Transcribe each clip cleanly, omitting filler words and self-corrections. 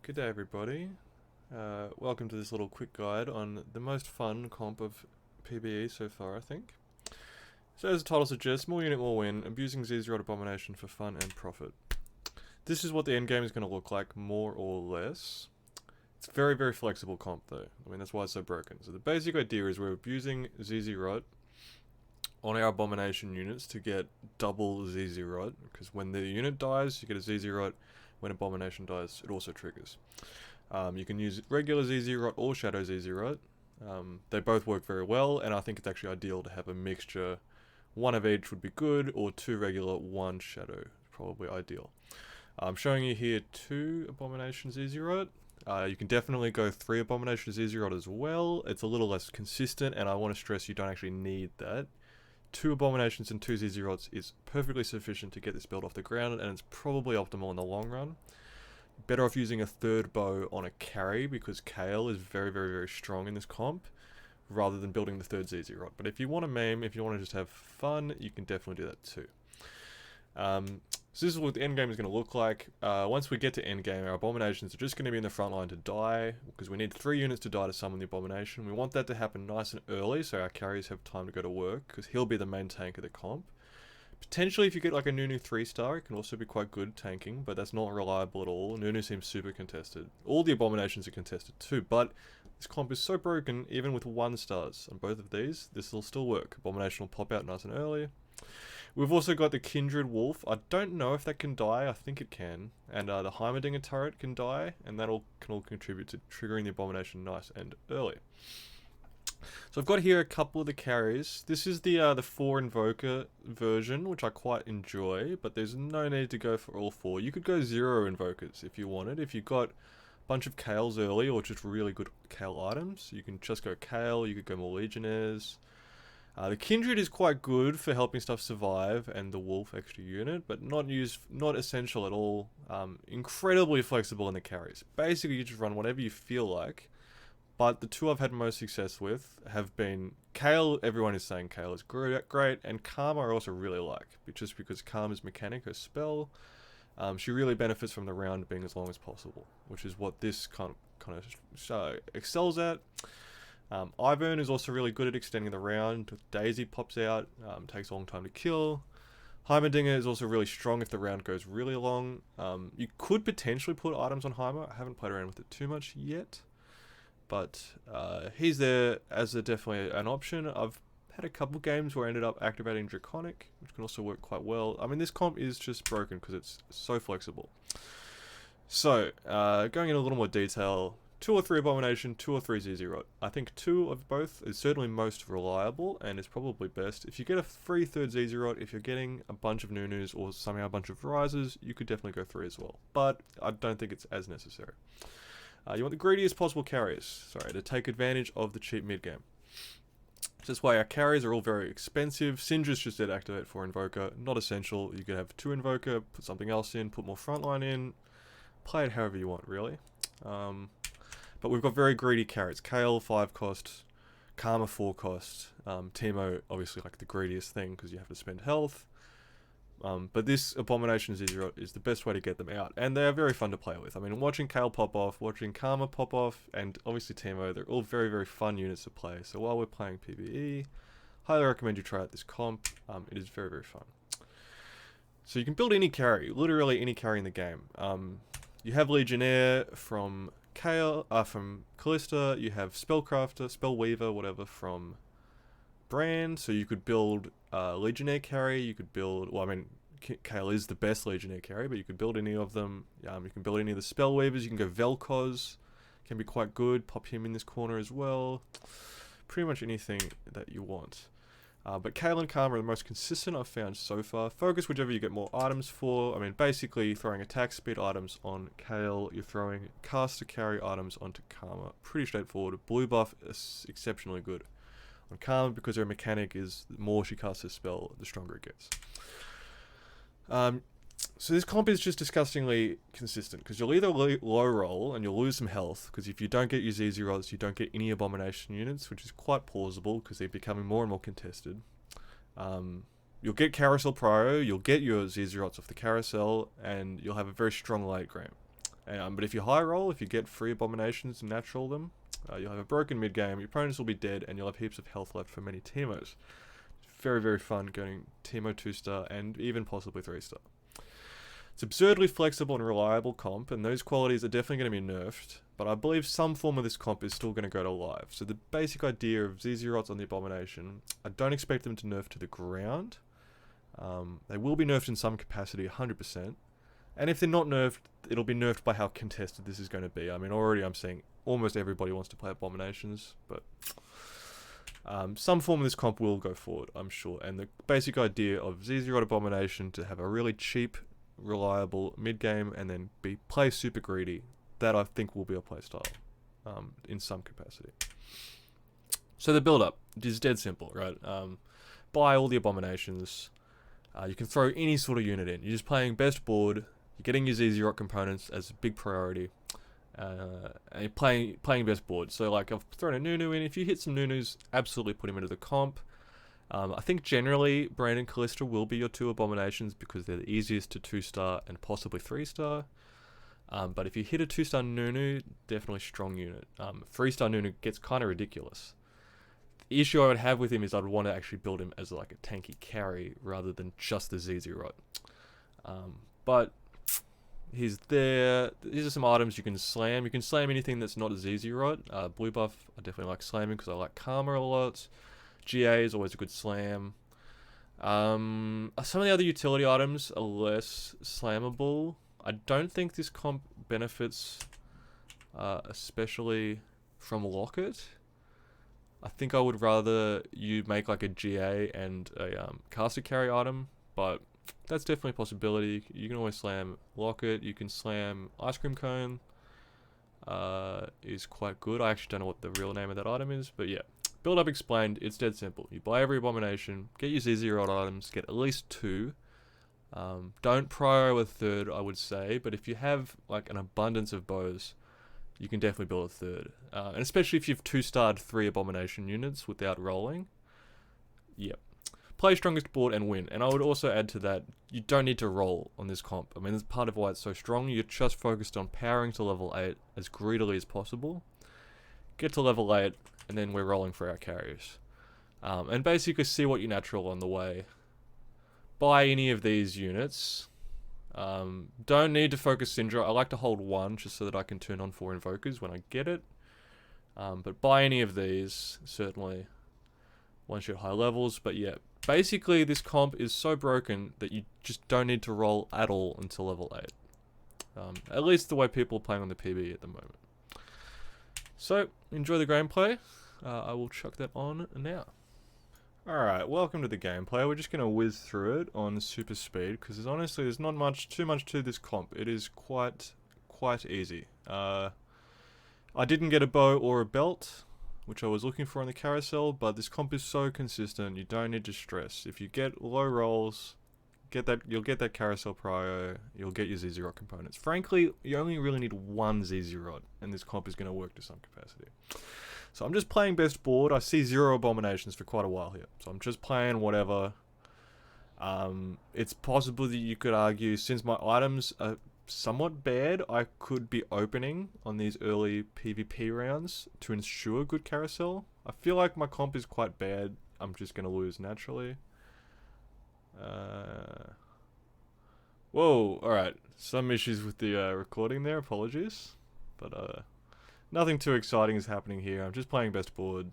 Good day, everybody. Welcome to this little quick guide on the most fun comp of PBE so far, I think. So as the title suggests, more unit, more win, abusing zz'rot abomination for fun and profit. This is what the end game is going to look like, more or less. It's a very, very flexible comp though. I mean, that's why it's so broken. So the basic idea is we're abusing zz'rot on our abomination units to get double zz'rot, because when the unit dies, you get a zz'rot. When abomination dies, it also triggers. You can use regular zz'rot or shadow zz'rot. They both work very well, and I think it's actually ideal to have a mixture. One of each would be good, or two regular, one shadow. Probably ideal. I'm showing you here 2 abomination zz'rot. You can definitely go 3 abomination zz'rot as well. It's a little less consistent, and I want to stress you don't actually need that. 2 abominations and 2 zz'rots is perfectly sufficient to get this build off the ground, and it's probably optimal in the long run. Better off using a 3rd bow on a carry, because Kale is very, very, very strong in this comp, rather than building the 3rd zz'rot. But if you want to meme, if you want to just have fun, you can definitely do that too. So this is what the end game is going to look like. Once we get to end game, our abominations are just going to be in the front line to die, because we need 3 units to die to summon the abomination. We want that to happen nice and early, so our carries have time to go to work, because he'll be the main tank of the comp. Potentially, if you get like a Nunu 3-star, it can also be quite good tanking, but that's not reliable at all. Nunu seems super contested. All the abominations are contested too, but this comp is so broken, even with 1 stars on both of these, this will still work. Abomination will pop out nice and early. We've also got the Kindred Wolf. I don't know if that can die. I think it can. And the Heimerdinger turret can die, and that can all contribute to triggering the abomination nice and early. So I've got here a couple of the carries. This is the 4 Invoker version, which I quite enjoy, but there's no need to go for all 4. You could go 0 Invokers if you wanted. If you got a bunch of Kales early, or just really good Kale items, you can just go Kale. You could go more Legionnaires. The Kindred is quite good for helping stuff survive, and the Wolf extra unit, but not essential at all. Incredibly flexible in the carries. Basically, you just run whatever you feel like. But the 2 I've had most success with have been Kale. Everyone is saying Kale is great, and Karma I also really like, just because Karma's mechanic, her spell, she really benefits from the round being as long as possible, which is what this kind of excels at. Ivern is also really good at extending the round. Daisy pops out, takes a long time to kill. Heimerdinger is also really strong if the round goes really long. You could potentially put items on Heimer. I haven't played around with it too much yet, but he's there as definitely an option. I've had a couple games where I ended up activating Draconic, which can also work quite well. I mean, this comp is just broken because it's so flexible. So, going in a little more detail, 2 or 3 Abomination, 2 or 3 zz'rot. I think 2 of both is certainly most reliable and is probably best. If you get a free 3rd zz'rot, if you're getting a bunch of Nunus or somehow a bunch of Rises, you could definitely go 3 as well. But I don't think it's as necessary. You want the greediest possible carriers, to take advantage of the cheap mid game. So that's why our carries are all very expensive. Syndra's just dead activate for Invoker, not essential. You could have 2 Invoker, put something else in, put more frontline in, play it however you want, really. But we've got very greedy carries. Kale 5 cost, Karma 4 cost, Teemo obviously like the greediest thing because you have to spend health. But this Abomination zz'rot is the best way to get them out, and they are very fun to play with. I mean, watching Kale pop off, watching Karma pop off, and obviously Teemo, they're all very, very fun units to play. So while we're playing PBE, highly recommend you try out this comp. It is very, very fun. So you can build any carry, literally any carry in the game. You have Legionnaire from Kale, from Callista. You have Spellcrafter, Spellweaver, whatever, from Brand. So you could build Legionnaire carry. You could build, well, I mean, Kale is the best Legionnaire carry, but you could build any of them. You can build any of the Spellweavers. You can go Vel'Koz, can be quite good. Pop him in this corner as well. Pretty much anything that you want. But Kale and Karma are the most consistent I've found so far. Focus whichever you get more items for. I mean, basically throwing attack speed items on Kale, you're throwing caster carry items onto Karma. Pretty straightforward. Blue buff is exceptionally good on Karma because her mechanic is the more she casts her spell, the stronger it gets. So this comp is just disgustingly consistent because you'll either low roll and you'll lose some health because if you don't get your zz'rots, you don't get any abomination units, which is quite plausible because they're becoming more and more contested. You'll get carousel prio, you'll get your zz'rots off the carousel, and you'll have a very strong late game. But if you high roll, if you get 3 abominations and natural them, you'll have a broken mid game, your opponents will be dead, and you'll have heaps of health left for many Teemos. Very, very fun going Teemo 2-star and even possibly 3-star. It's absurdly flexible and reliable comp, and those qualities are definitely going to be nerfed, but I believe some form of this comp is still going to go to live. So the basic idea of zz'rots on the Abomination, I don't expect them to nerf to the ground. They will be nerfed in some capacity, 100%. And if they're not nerfed, it'll be nerfed by how contested this is going to be. I mean, already I'm seeing almost everybody wants to play Abominations, but some form of this comp will go forward, I'm sure. And the basic idea of zz'rot Abomination to have a really cheap, reliable mid game and then play super greedy, that I think will be a playstyle in some capacity. So the build up is dead simple, right? Buy all the Abominations. You can throw any sort of unit in. You're just playing best board. You're getting your zz'rot components as a big priority. And you're playing best board. So like I've thrown a Nunu in. If you hit some Nunus, absolutely put him into the comp. I think generally Brain and Callista will be your 2 Abominations because they're the easiest to 2-star and possibly 3-star. But if you hit a 2-star Nunu, definitely strong unit. 3-star Nunu gets kind of ridiculous. The issue I would have with him is I'd want to actually build him as like a tanky carry rather than just the zz'rot. But he's there. These are some items you can slam. You can slam anything that's not a zz'rot. Blue buff, I definitely like slamming because I like Karma a lot. GA is always a good slam. Some of the other utility items are less slammable. I don't think this comp benefits especially from Locket. I think I would rather you make like a GA and a caster carry item, but that's definitely a possibility. You can always slam Locket. You can slam Ice Cream Cone. Is quite good. I actually don't know what the real name of that item is, but yeah. Build up explained, it's dead simple. You buy every Abomination, get your zz'rot items, get at least 2. Don't prio a 3rd, I would say, but if you have like an abundance of bows, you can definitely build a 3rd. And especially if you've 2-starred 3 Abomination units without rolling. Yep. Play strongest board and win. And I would also add to that, you don't need to roll on this comp. I mean, that's part of why it's so strong. You're just focused on powering to level 8 as greedily as possible. Get to level 8, and then we're rolling for our carriers. And basically see what you natural on the way. Buy any of these units. Don't need to focus Syndra. I like to hold 1 just so that I can turn on 4 Invokers when I get it. But buy any of these, certainly. Once you're at high levels. But yeah, basically this comp is so broken that you just don't need to roll at all until level 8. At least the way people are playing on the PBE at the moment. So, enjoy the gameplay. I will chuck that on now. Alright, welcome to the gameplay. We're just going to whiz through it on super speed, because there's not too much to this comp. It is quite easy. I didn't get a bow or a belt, which I was looking for on the carousel, but this comp is so consistent, you don't need to stress. If you get low rolls, you'll get that carousel prio, you'll get your zz'rot components. Frankly, you only really need 1 zz'rot, and this comp is going to work to some capacity. So I'm just playing best board. I see 0 Abominations for quite a while here. So I'm just playing whatever. It's possible that you could argue, since my items are somewhat bad, I could be opening on these early PvP rounds to ensure good carousel. I feel like my comp is quite bad. I'm just going to lose naturally. Whoa, alright. Some issues with the recording there, apologies. But nothing too exciting is happening here. I'm just playing best board.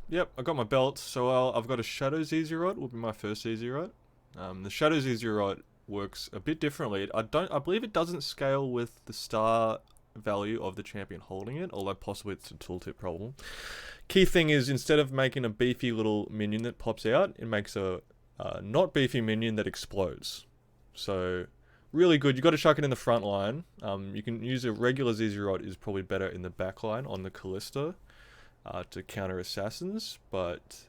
Yep, I got my belt. So I've got a Shadow zz'rot, will be my first zz'rot. The Shadow zz'rot works a bit differently. I believe it doesn't scale with the star value of the champion holding it, although possibly it's a tooltip problem. Key thing is, instead of making a beefy little minion that pops out, it makes a not beefy minion that explodes. So really good. You got to chuck it in the front line. You can use a regular zz'rot, is probably better in the back line on the Callista to counter assassins, but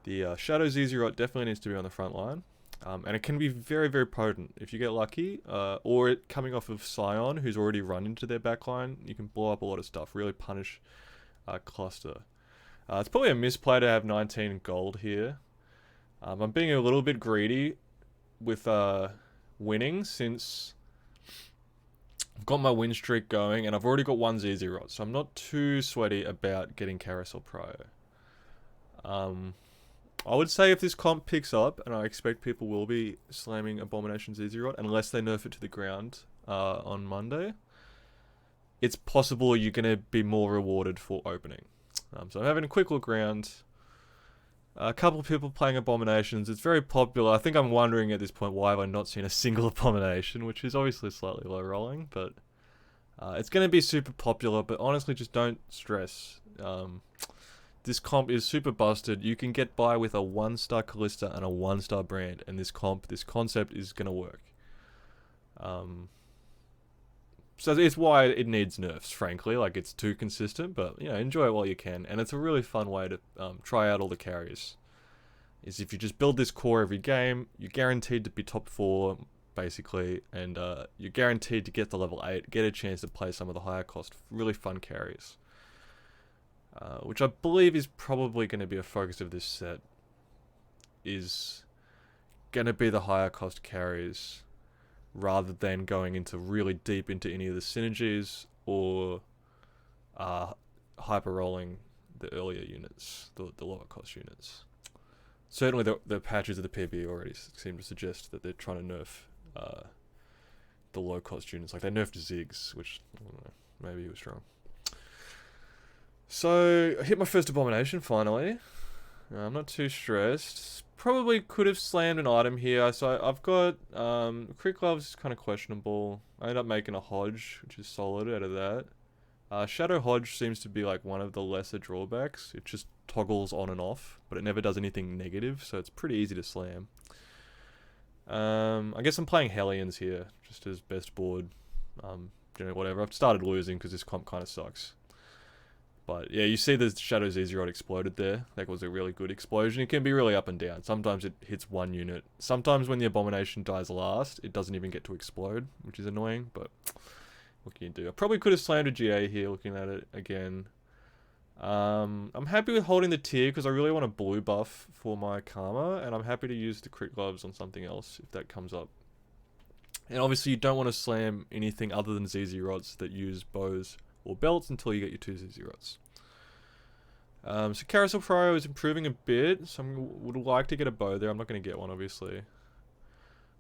the Shadow zz'rot definitely needs to be on the front line. And it can be very, very potent if you get lucky, or it coming off of Scion, who's already run into their backline. You can blow up a lot of stuff, really punish Cluster. It's probably a misplay to have 19 gold here. I'm being a little bit greedy with 1 winning since I've got my win streak going, and I've already got one zz'rot, so I'm not too sweaty about getting Carousel Prio. I would say if this comp picks up, and I expect people will be slamming Abomination zz'rot, unless they nerf it to the ground on Monday, it's possible you're going to be more rewarded for opening. So I'm having a quick look around. A couple of people playing Abominations. It's very popular. I think I'm wondering at this point why have I not seen a single Abomination, which is obviously slightly low rolling, but it's going to be super popular, but honestly just don't stress. This comp is super busted. You can get by with a 1-star Callista and a 1-star brand, and this concept is going to work. So it's why it needs nerfs, frankly. Like, it's too consistent, but, you know, enjoy it while you can. And it's a really fun way to try out all the carries. Is if you just build this core every game, you're guaranteed to be top 4, basically, and you're guaranteed to get to level 8, get a chance to play some of the higher cost, really fun carries. Which I believe is probably going to be a focus of this set, is going to be the higher cost carries, rather than going into really deep into any of the synergies or hyper rolling the earlier units, the lower cost units. Certainly the patches of the PBE already seem to suggest that they're trying to nerf the low cost units. Like, they nerfed Ziggs, which, I don't know, maybe he was wrong. So, I hit my first Abomination finally. I'm not too stressed. Probably could have slammed an item here. So I've got Crit Gloves is kind of questionable. I ended up making a Hodge, which is solid out of that. Shadow Hodge seems to be like one of the lesser drawbacks. It just toggles on and off, but it never does anything negative, so it's pretty easy to slam. I guess I'm playing Hellions here, just as best board. You know, whatever. I've started losing because this comp kind of sucks. But yeah, you see the Shadow zz'rot exploded there. That was a really good explosion. It can be really up and down. Sometimes it hits one unit. Sometimes when the Abomination dies last, it doesn't even get to explode, which is annoying, but what can you do? I probably could have slammed a GA here looking at it again. I'm happy with holding the tier because I really want a blue buff for my Karma, and I'm happy to use the Crit Gloves on something else if that comes up. And obviously you don't want to slam anything other than zz'rots that use bows or belts until you get your 2 zz'rots. So Carousel Prio is improving a bit, so I would like to get a bow there. I'm not going to get one, obviously.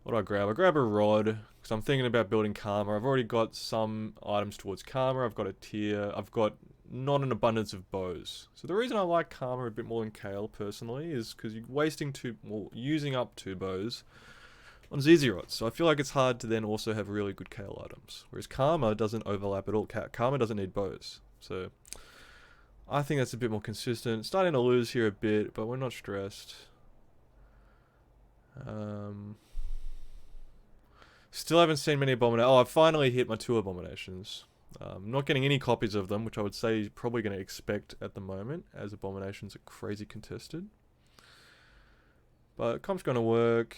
What do I grab? I grab a rod, because I'm thinking about building Karma. I've already got some items towards Karma. I've got a tier. I've got not an abundance of bows. So the reason I like Karma a bit more than Kale, personally, is because you're using up 2 bows on zz'rots. So I feel like it's hard to then also have really good Kale items. Whereas Karma doesn't overlap at all. Karma doesn't need bows. So I think that's a bit more consistent. Starting to lose here a bit, but we're not stressed. Still haven't seen many Abominations. Oh, I've finally hit my 2 Abominations. I'm not getting any copies of them, which I would say you're probably going to expect at the moment, as Abominations are crazy contested. But comp's going to work.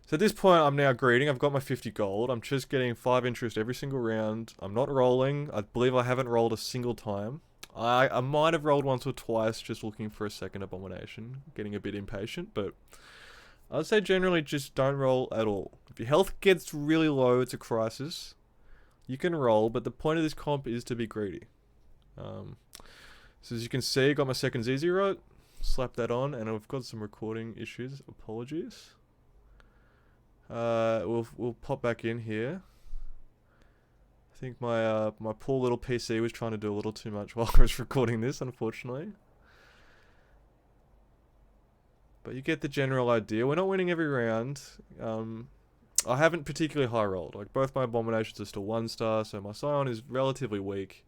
So at this point, I'm now greeting. I've got my 50 gold. I'm just getting 5 interest every single round. I'm not rolling. I believe I haven't rolled a single time. I might have rolled once or twice just looking for a second Abomination. Getting a bit impatient, but I'd say generally just don't roll at all. If your health gets really low, it's a crisis. You can roll, but the point of this comp is to be greedy. So as you can see, I got my second zz'rot. Slap that on, and I've got some recording issues. Apologies. We'll pop back in here. I think my my poor little PC was trying to do a little too much while I was recording this, unfortunately. But you get the general idea. We're not winning every round. I haven't particularly high rolled. Like, both my Abominations are still 1-star, so my Scion is relatively weak.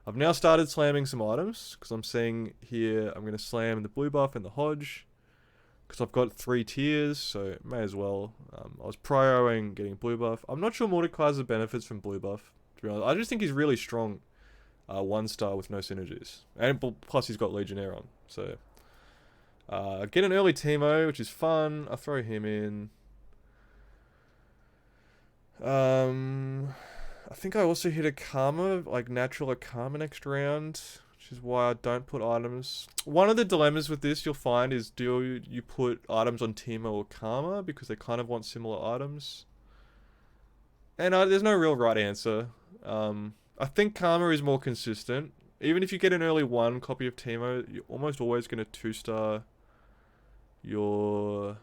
I've now started slamming some items, because I'm seeing here I'm going to slam the blue buff and the Hodge. Because I've got 3 tiers, so may as well. I was prioing getting blue buff. I'm not sure Mordekaiser benefits from blue buff, to be honest. I just think he's really strong 1-star with no synergies. And plus he's got Legionnaire on, so... get an early Teemo, which is fun. I throw him in. I think I also hit a Karma, like natural Karma next round, which which is why I don't put items. One of the dilemmas with this you'll find is, do you put items on Teemo or Karma, because they kind of want similar items. And there's no real right answer. I think Karma is more consistent. Even if you get an early 1 copy of Teemo, you're almost always going to 2-star your...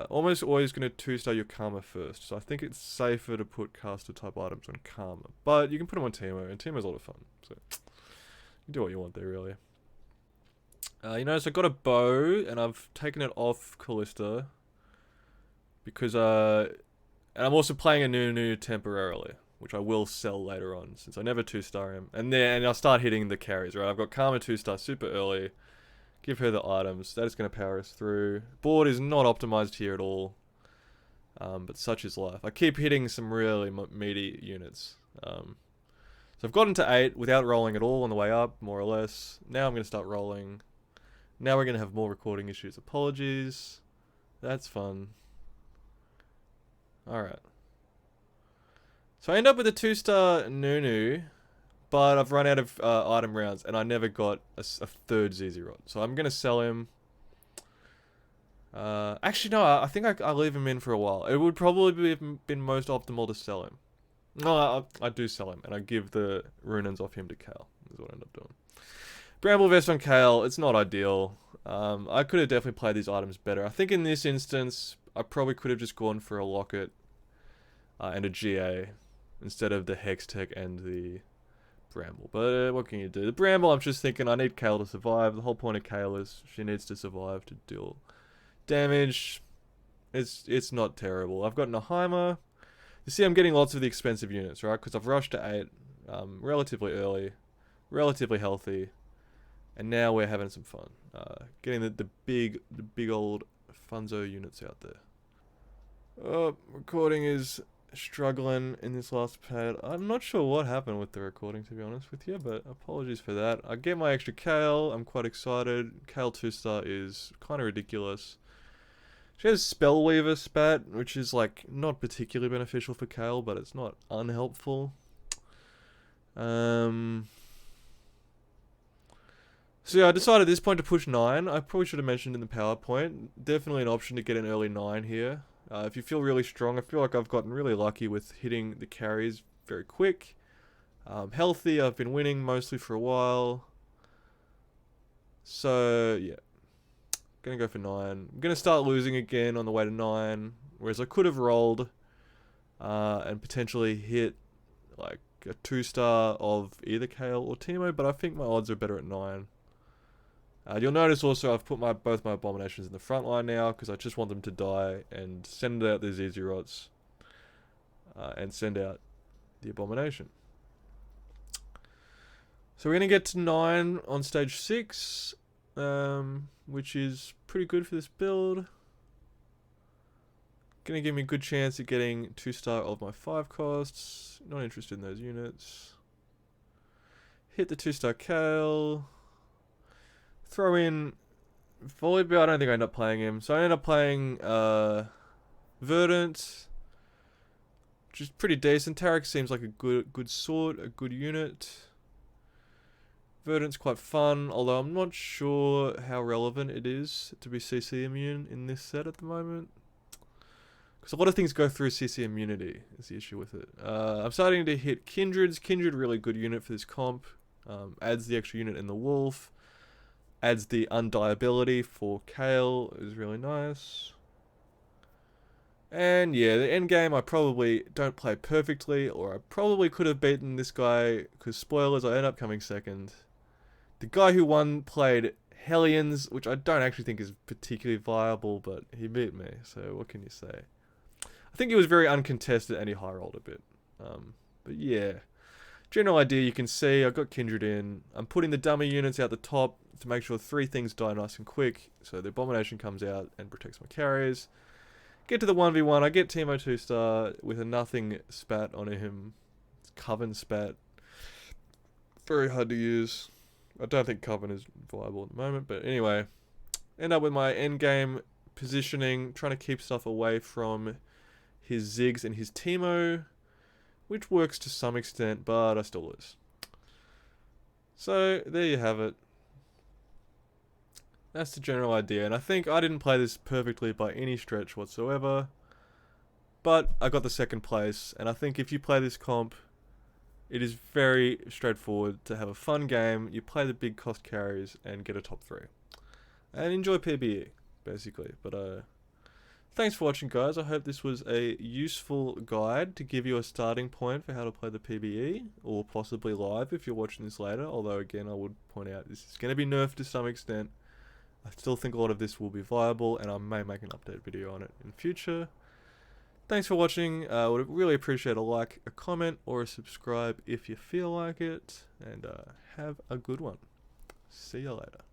almost always going to 2-star your Karma first. So I think it's safer to put caster type items on Karma. But you can put them on Teemo, and Teemo's a lot of fun. So you do what you want there, really. You notice I got a bow, and I've taken it off Callista. Because, and I'm also playing a Nunu temporarily, which I will sell later on, since I never 2-star him. And then I'll start hitting the carries, right? I've got Karma 2-star super early. Give her the items. That is going to power us through. Board is not optimized here at all. But such is life. I keep hitting some really meaty units. So I've gotten to 8 without rolling at all on the way up, more or less. Now I'm going to start rolling. Now we're going to have more recording issues. Apologies. That's fun. Alright. So I end up with a 2-star Nunu, but I've run out of item rounds, and I never got a third zz'rot. So I'm going to sell him. Actually, no, I think I leave him in for a while. It would probably have been most optimal to sell him. No, I do sell him, and I give the runins off him to Kale. Is what I end up doing. Bramble Vest on Kale, it's not ideal. I could have definitely played these items better. I think in this instance, I probably could have just gone for a Locket and a GA instead of the Hex Tech and the Bramble. But what can you do? The Bramble, I'm just thinking I need Kale to survive. The whole point of Kale is she needs to survive to deal damage. It's not terrible. I've got Nahima. You see I'm getting lots of the expensive units, right? Because I've rushed to 8 relatively early, relatively healthy, and now we're having some fun. Getting the big old funzo units out there. Oh, recording is struggling in this last pad. I'm not sure what happened with the recording, to be honest with you, but apologies for that. I get my extra Kale. I'm quite excited. Kale 2-star is kind of ridiculous. She has Spellweaver spat, which is like not particularly beneficial for Kale, but it's not unhelpful. So yeah, I decided at this point to push 9. I probably should have mentioned in the PowerPoint. Definitely an option to get an early 9 here. If you feel really strong, I feel like I've gotten really lucky with hitting the carries very quick. Healthy, I've been winning mostly for a while. So yeah, gonna go for 9. I'm gonna start losing again on the way to 9, whereas I could have rolled and potentially hit like a 2-star of either Kale or Teemo, but I think my odds are better at 9. You'll notice also I've put both my abominations in the front line now, because I just want them to die and send out the zz'rots and send out the abomination. So we're going to get to 9 on stage 6, which is pretty good for this build. Going to give me a good chance at getting 2-star of my 5 costs. Not interested in those units. Hit the 2-star Kale. Throw in Volibear. I don't think I end up playing him. So I end up playing Verdant, which is pretty decent. Tarek seems like a good sort, a good unit. Verdant's quite fun, although I'm not sure how relevant it is to be CC immune in this set at the moment. Because a lot of things go through CC immunity is the issue with it. I'm starting to hit Kindreds. Kindred, really good unit for this comp. Adds the extra unit in the Wolf. Adds the undieability for Kale, is really nice. And yeah, the end game I probably don't play perfectly, or I probably could have beaten this guy, because spoilers, I end up coming second. The guy who won played Hellions, which I don't actually think is particularly viable, but he beat me, so what can you say? I think he was very uncontested and he high rolled a bit. But yeah, general idea you can see, I got Kindred in. I'm putting the dummy units out the top to make sure 3 things die nice and quick, so the abomination comes out and protects my carries. Get to the 1v1, I get Teemo 2-star with a nothing spat on him. It's Coven spat. Very hard to use. I don't think Coven is viable at the moment, but anyway. End up with my endgame positioning, trying to keep stuff away from his Ziggs and his Teemo, which works to some extent, but I still lose. So, there you have it. That's the general idea, and I think I didn't play this perfectly by any stretch whatsoever, but I got the second place, and I think if you play this comp, it is very straightforward to have a fun game. You play the big cost carries and get a top 3. And enjoy PBE, basically. But thanks for watching, guys. I hope this was a useful guide to give you a starting point for how to play the PBE, or possibly live if you're watching this later, although again I would point out this is going to be nerfed to some extent. I still think a lot of this will be viable, and I may make an update video on it in future. Thanks for watching. I would really appreciate a like, a comment, or a subscribe if you feel like it. And have a good one. See you later.